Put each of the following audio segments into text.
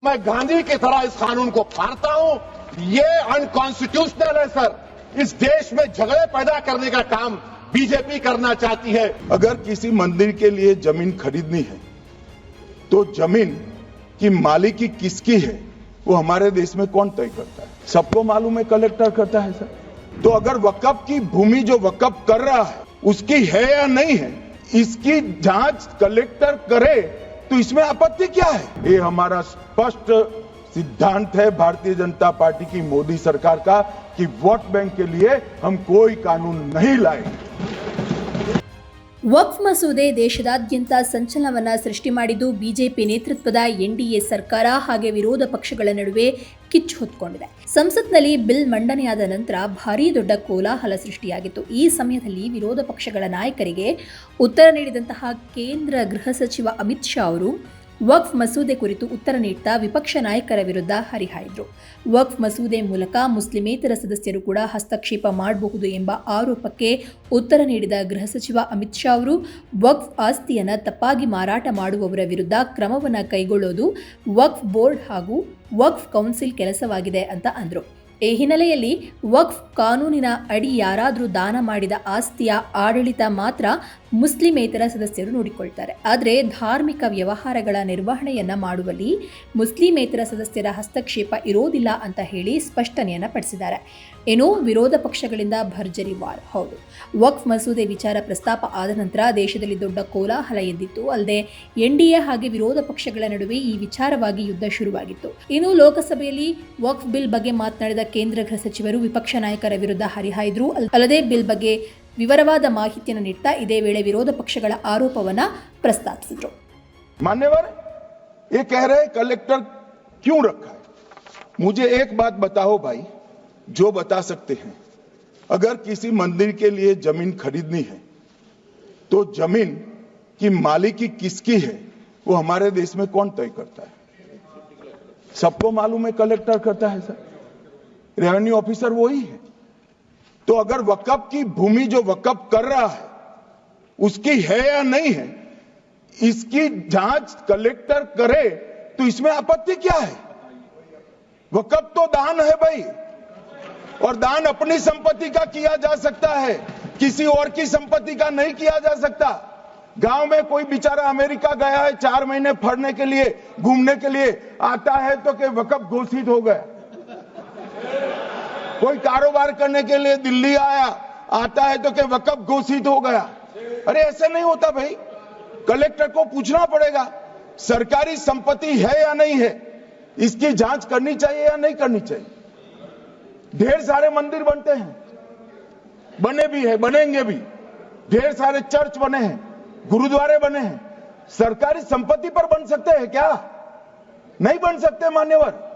मैं गांधी की तरह इस कानून को फाड़ता हूं। ये अनकॉन्स्टिट्यूशनल है सर। इस देश में झगड़े पैदा करने का काम बीजेपी करना चाहती है। अगर किसी मंदिर के लिए जमीन खरीदनी है तो जमीन की मालिकी किसकी है वो हमारे देश में कौन तय करता है? सबको मालूम है, कलेक्टर करता है सर। तो अगर वक्फ की भूमि जो वक्फ कर रहा है उसकी है या नहीं है, इसकी जांच कलेक्टर करे तो इसमें आपत्ति क्या है? ये हमारा स्पष्ट सिद्धांत है भारतीय जनता पार्टी की, मोदी सरकार का, कि वोट बैंक के लिए हम कोई कानून नहीं लाएंगे। ವಕ್ಫ್ ಮಸೂದೆ ದೇಶದಾದ್ಯಂತ ಸಂಚಲನವನ್ನ ಸೃಷ್ಟಿ ಮಾಡಿದ್ದು ಬಿಜೆಪಿ ನೇತೃತ್ವದ ಎನ್ಡಿಎ ಸರ್ಕಾರ ಹಾಗೆ ವಿರೋಧ ಪಕ್ಷಗಳ ನಡುವೆ ಕಿಚ್ಚು ಹೊತ್ತುಕೊಂಡಿದೆ. ಸಂಸತ್ನಲ್ಲಿ ಬಿಲ್ ಮಂಡನೆಯಾದ ನಂತರ ಭಾರೀ ದೊಡ್ಡ ಕೋಲಾಹಲ ಸೃಷ್ಟಿಯಾಗಿತ್ತು. ಈ ಸಮಯದಲ್ಲಿ ವಿರೋಧ ಪಕ್ಷಗಳ ನಾಯಕರಿಗೆ ಉತ್ತರ ನೀಡಿದಂತಹ ಕೇಂದ್ರ ಗೃಹ ಸಚಿವ ಅಮಿತ್ ಶಾ ಅವರು ವಕ್ಫ್ ಮಸೂದೆ ಕುರಿತು ಉತ್ತರ ನೀಡುತ್ತಾ ವಿಪಕ್ಷ ನಾಯಕರ ವಿರುದ್ಧ ಹರಿಹಾಯ್ದರು. ವಕ್ಫ್ ಮಸೂದೆ ಮೂಲಕ ಮುಸ್ಲಿಮೇತರ ಸದಸ್ಯರು ಕೂಡ ಹಸ್ತಕ್ಷೇಪ ಮಾಡಬಹುದು ಎಂಬ ಆರೋಪಕ್ಕೆ ಉತ್ತರ ನೀಡಿದ ಗೃಹ ಸಚಿವ ಅಮಿತ್ ಶಾ ಅವರು ವಕ್ಫ್ ಆಸ್ತಿಯನ್ನು ತಪ್ಪಾಗಿ ಮಾರಾಟ ಮಾಡುವವರ ವಿರುದ್ಧ ಕ್ರಮವನ್ನು ಕೈಗೊಳ್ಳೋದು ವಕ್ಫ್ ಬೋರ್ಡ್ ಹಾಗೂ ವಕ್ಫ್ ಕೌನ್ಸಿಲ್ ಕೆಲಸವಾಗಿದೆ ಅಂತ ಅಂದರು. ಈ ಹಿನ್ನೆಲೆಯಲ್ಲಿ ವಕ್ಫ್ ಕಾನೂನಿನ ಅಡಿ ಯಾರಾದರೂ ದಾನ ಮಾಡಿದ ಆಸ್ತಿಯ ಆಡಳಿತ ಮಾತ್ರ ಮುಸ್ಲಿಮೇತರ ಸದಸ್ಯರು ನೋಡಿಕೊಳ್ತಾರೆ. ಆದರೆ ಧಾರ್ಮಿಕ ವ್ಯವಹಾರಗಳ ನಿರ್ವಹಣೆಯನ್ನ ಮಾಡುವಲ್ಲಿ ಮುಸ್ಲಿಮೇತರ ಸದಸ್ಯರ ಹಸ್ತಕ್ಷೇಪ ಇರೋದಿಲ್ಲ ಅಂತ ಹೇಳಿ ಸ್ಪಷ್ಟನೆಯನ್ನು ಪಡಿಸಿದ್ದಾರೆ. ಏನೋ ವಿರೋಧ ಪಕ್ಷಗಳಿಂದ ಭರ್ಜರಿ ವಾರ್. ಹೌದು, ವಕ್ಫ್ ಮಸೂದೆ ವಿಚಾರ ಪ್ರಸ್ತಾಪ ಆದ ನಂತರ ದೇಶದಲ್ಲಿ ದೊಡ್ಡ ಕೋಲಾಹಲ ಎದ್ದಿತ್ತು. ಅಲ್ಲದೆ ಎನ್ಡಿಎ ಹಾಗೆ ವಿರೋಧ ಪಕ್ಷಗಳ ನಡುವೆ ಈ ವಿಚಾರವಾಗಿ ಯುದ್ಧ ಶುರುವಾಗಿತ್ತು. ಇನ್ನು ಲೋಕಸಭೆಯಲ್ಲಿ ವಕ್ಫ್ ಬಿಲ್ ಬಗ್ಗೆ ಮಾತನಾಡಿದ ಕೇಂದ್ರ ಗೃಹ ಸಚಿವರು ವಿಪಕ್ಷ ನಾಯಕರ ವಿರುದ್ಧ ಹರಿಹಾಯ್ದರು. ಅಲ್ಲದೆ ಬಿಲ್ ಬಗ್ಗೆ ವಿವರವಾದ ಮಾಹಿತಿಯನ್ನು ನೀಡ್ತಾ ಇದೇ ವೇಳೆ ವಿರೋಧ ಪಕ್ಷಗಳ ಆರೋಪವನ್ನ ಪ್ರಸ್ತಾಪಿಸಿದರು. मान्यवर, ये कह रहे कलेक्टर क्यों रखा है? मुझे एक बात बताओ भाई, जो बता सकते हैं। अगर किसी मंदिर के लिए जमीन खरीदनी है तो जमीन की मालिकी किसकी है वो हमारे देश में कौन तय करता है? सबको मालूम है, कलेक्टर करता है सर। रेवेन्यू ऑफिसर वही है। तो अगर वक्फ की भूमि जो वक्फ कर रहा है उसकी है या नहीं है, इसकी जांच कलेक्टर करे तो इसमें आपत्ति क्या है? वक्फ तो दान है भाई, और दान अपनी संपत्ति का किया जा सकता है, किसी और की संपत्ति का नहीं किया जा सकता। गांव में कोई बेचारा अमेरिका गया है 4 महीने पढ़ने के लिए, घूमने के लिए, आता है तो कि वक्फ घोषित हो गया। कोई कारोबार करने के लिए दिल्ली आया, आता है तो कि वक्फ घोषित हो गया। अरे ऐसे नहीं होता भाई, कलेक्टर को पूछना पड़ेगा सरकारी संपत्ति है या नहीं है, इसकी जांच करनी चाहिए या नहीं करनी चाहिए। ढेर सारे मंदिर बनते हैं, बने भी है, बनेंगे भी। ढेर सारे चर्च बने हैं, गुरुद्वारे बने हैं, सरकारी संपत्ति पर बन सकते हैं क्या? नहीं बन सकते मान्यवर।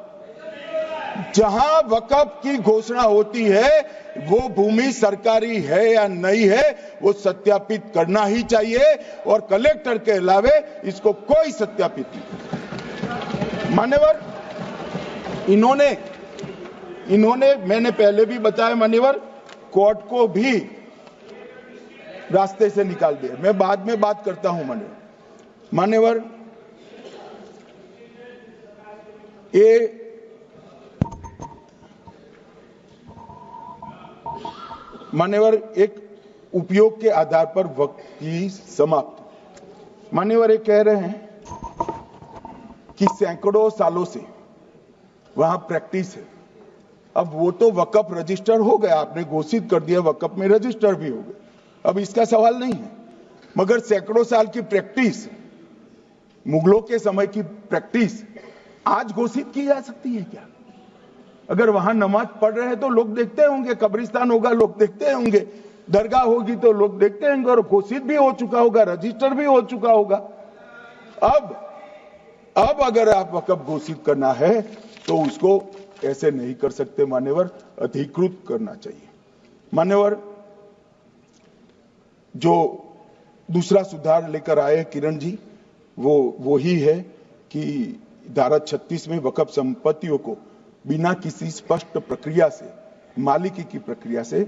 जहां वक्फ की घोषणा होती है वो भूमि सरकारी है या नहीं है वो सत्यापित करना ही चाहिए, और कलेक्टर के अलावे इसको कोई सत्यापित नहीं। मान्यवर, इन्होंने मैंने पहले भी बताया मान्यवर, कोर्ट को भी रास्ते से निकाल दिया। मैं बाद में बात करता हूं मान्यवर, ये मान्यवर एक उपयोग के आधार पर वक्त की समाप्ति। मान्यवर ये कह रहे हैं कि सैकड़ों सालों से वहां प्रैक्टिस है। अब वो तो वक्फ रजिस्टर हो गया, आपने घोषित कर दिया, वक्फ में रजिस्टर भी हो गए, अब इसका सवाल नहीं है। मगर सैकड़ों साल की प्रैक्टिस, मुगलों के समय की प्रैक्टिस आज घोषित की जा सकती है क्या? अगर वहां नमाज पढ़ रहे हैं तो लोग देखते होंगे, कब्रिस्तान होगा लोग देखते होंगे, दरगाह होगी तो लोग देखते होंगे, और घोषित भी हो चुका होगा, रजिस्टर भी हो चुका होगा। अब अगर आप वक्फ घोषित करना है तो उसको ऐसे नहीं कर सकते मान्यवर, अधिकृत करना चाहिए। मान्यवर, जो दूसरा सुधार लेकर आए किरण जी, वो ही है कि धारा 36 में वक्फ संपत्तियों को बिना किसी स्पष्ट प्रक्रिया से, मालिकी की प्रक्रिया से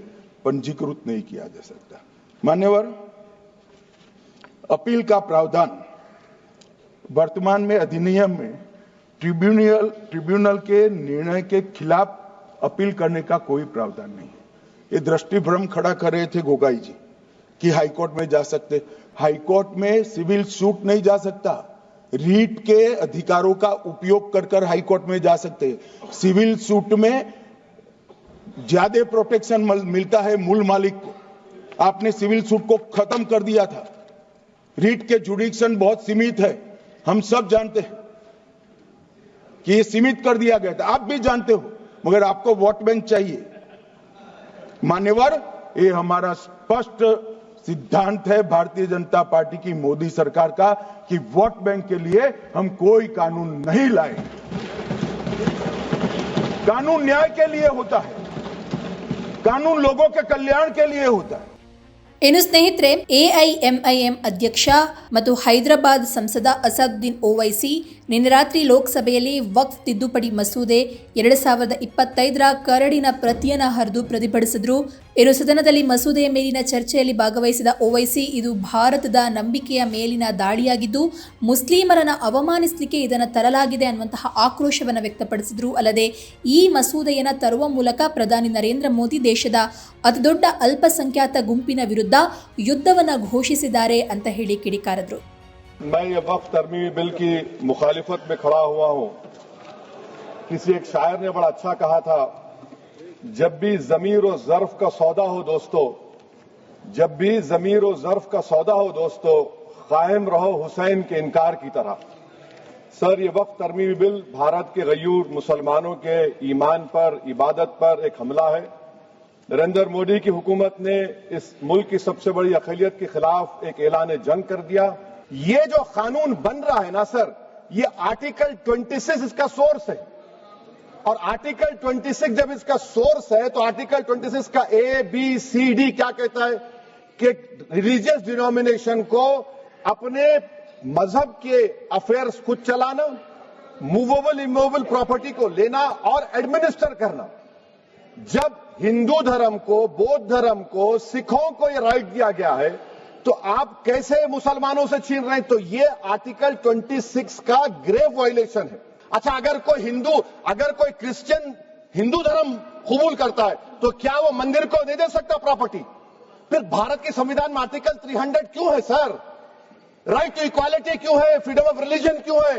पंजीकृत नहीं किया जा सकता। मान्यवर, अपील का प्रावधान वर्तमान में अधिनियम में ट्रिब्यूनल के निर्णय के खिलाफ अपील करने का कोई प्रावधान नहीं है। ये दृष्टिभ्रम खड़ा कर रहे थे गोगाई जी कि हाईकोर्ट में जा सकते। हाईकोर्ट में सिविल सूट नहीं जा सकता, रीट के अधिकारों का उपयोग कर हाईकोर्ट में जा सकते। सिविल सूट में ज्यादा प्रोटेक्शन मिलता है मूल मालिक को। आपने सिविल सूट को खत्म कर दिया था। रीट के जुडिक्शन बहुत सीमित है, हम सब जानते हैं कि ये सीमित कर दिया गया था, आप भी जानते हो, मगर आपको वोट बैंक चाहिए। मान्यवर, ये हमारा स्पष्ट सिद्धांत है भारतीय जनता पार्टी की, मोदी सरकार का, कि वोट बैंक के लिए हम कोई कानून नहीं लाए। कानून न्याय के लिए होता है, कानून लोगों के कल्याण के लिए होता है। ಇನ್ನು ಸ್ನೇಹಿತರೆ, ಎಐಎಂಐಎಂ ಅಧ್ಯಕ್ಷ ಮತ್ತು ಹೈದರಾಬಾದ್ ಸಂಸದ ಅಸಾದುದ್ದೀನ್ ಓವೈಸಿ ನಿನ್ನೆ ರಾತ್ರಿ ಲೋಕಸಭೆಯಲ್ಲಿ ವಕ್ಫ್ ತಿದ್ದುಪಡಿ ಮಸೂದೆ 2025ರ ಕರಡಿನ ಪ್ರತಿಯನ್ನು ಹರಿದು ಪ್ರತಿಭಟಿಸಿದರು. ಇನ್ನು ಸದನದಲ್ಲಿ ಮಸೂದೆಯ ಮೇಲಿನ ಚರ್ಚೆಯಲ್ಲಿ ಭಾಗವಹಿಸಿದ ಓವೈಸಿ, ಇದು ಭಾರತದ ನಂಬಿಕೆಯ ಮೇಲಿನ ದಾಳಿಯಾಗಿದ್ದು ಮುಸ್ಲಿಮರನ್ನು ಅವಮಾನಿಸಲಿಕ್ಕೆ ಇದನ್ನು ತರಲಾಗಿದೆ ಅನ್ನುವಂತಹ ಆಕ್ರೋಶವನ್ನು ವ್ಯಕ್ತಪಡಿಸಿದರು. ಅಲ್ಲದೆ ಈ ಮಸೂದೆಯನ್ನು ತರುವ ಮೂಲಕ ಪ್ರಧಾನಿ ನರೇಂದ್ರ ಮೋದಿ ದೇಶದ ಅತಿದೊಡ್ಡ ಅಲ್ಪಸಂಖ್ಯಾತ ಗುಂಪಿನ ವಿರುದ್ಧ ಯುದ್ಧವನ್ನು ಘೋಷಿಸಿದ್ದಾರೆ ಅಂತ ಹೇಳಿ ಕಿಡಿಕಾರಿದರು. मैं ये वक्फ तरमीमी बिल की मुखालिफत में खड़ा हुआ हूं। किसी एक शायर ने बड़ा अच्छा कहा था, जब भी ज़मीर और ज़र्फ का सौदा हो दोस्तों, जब भी ज़मीर और ज़र्फ का सौदा हो दोस्तों, कायम रहो हुसैन के इनकार की तरह। सर, ये वक्फ तरमीमी बिल भारत के गयूर मुसलमानों के ईमान पर, इबादत पर एक हमला है। नरेंद्र मोदी की हुकूमत ने इस मुल्क की सबसे बड़ी अक़लियत के खिलाफ एक ऐलान जंग कर दिया। ये जो कानून बन रहा है ना सर, ये आर्टिकल 26 इसका सोर्स है, और आर्टिकल 26 जब इसका सोर्स है तो आर्टिकल 26 का ABCD क्या कहता है कि रिलीजियस डिनोमिनेशन को अपने मजहब के अफेयर्स खुद चलाना, मूवेबल इमूवेबल प्रॉपर्टी को लेना और एडमिनिस्टर करना। जब हिंदू धर्म को, बौद्ध धर्म को, सिखों को यह राइट दिया गया है, तो आप कैसे मुसलमानों से छीन रहे हैं? तो ये आर्टिकल 26 का ग्रेव वायलेशन है। अच्छा, अगर कोई क्रिश्चियन हिंदू धर्म कबूल करता है तो क्या वो मंदिर को नहीं दे सकता प्रॉपर्टी? फिर भारत के संविधान में आर्टिकल 300 क्यों है सर? राइट टू इक्वालिटी क्यों है? फ्रीडम ऑफ रिलीजन क्यों है?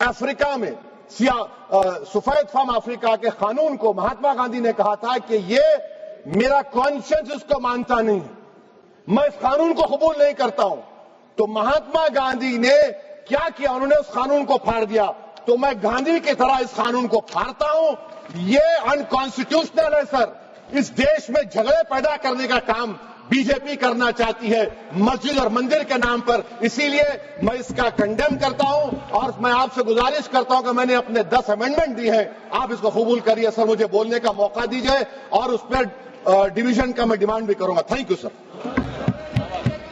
अफ्रीका में सफेद फार्म अफ्रीका के कानून को महात्मा गांधी ने कहा था कि ये मेरा कॉन्शियंस इसको मानता नहीं है, मैं इस कानून को कबूल नहीं करता हूं। तो महात्मा गांधी ने क्या किया? उन्होंने उस कानून को फाड़ दिया। तो मैं गांधी की तरह इस कानून को फाड़ता हूं। ये अनकॉन्स्टिट्यूशनल है सर। इस देश में झगड़े पैदा करने का काम बीजेपी करना चाहती है मस्जिद और मंदिर के नाम पर। इसीलिए मैं इसका कंडेम करता हूं और मैं आपसे गुजारिश करता हूं कि मैंने अपने 10 अमेंडमेंट दी है, आप इसको कबूल करिए सर, मुझे बोलने का मौका दीजिए और उस पर डिवीजन का मैं डिमांड भी करूंगा। Thank you sir.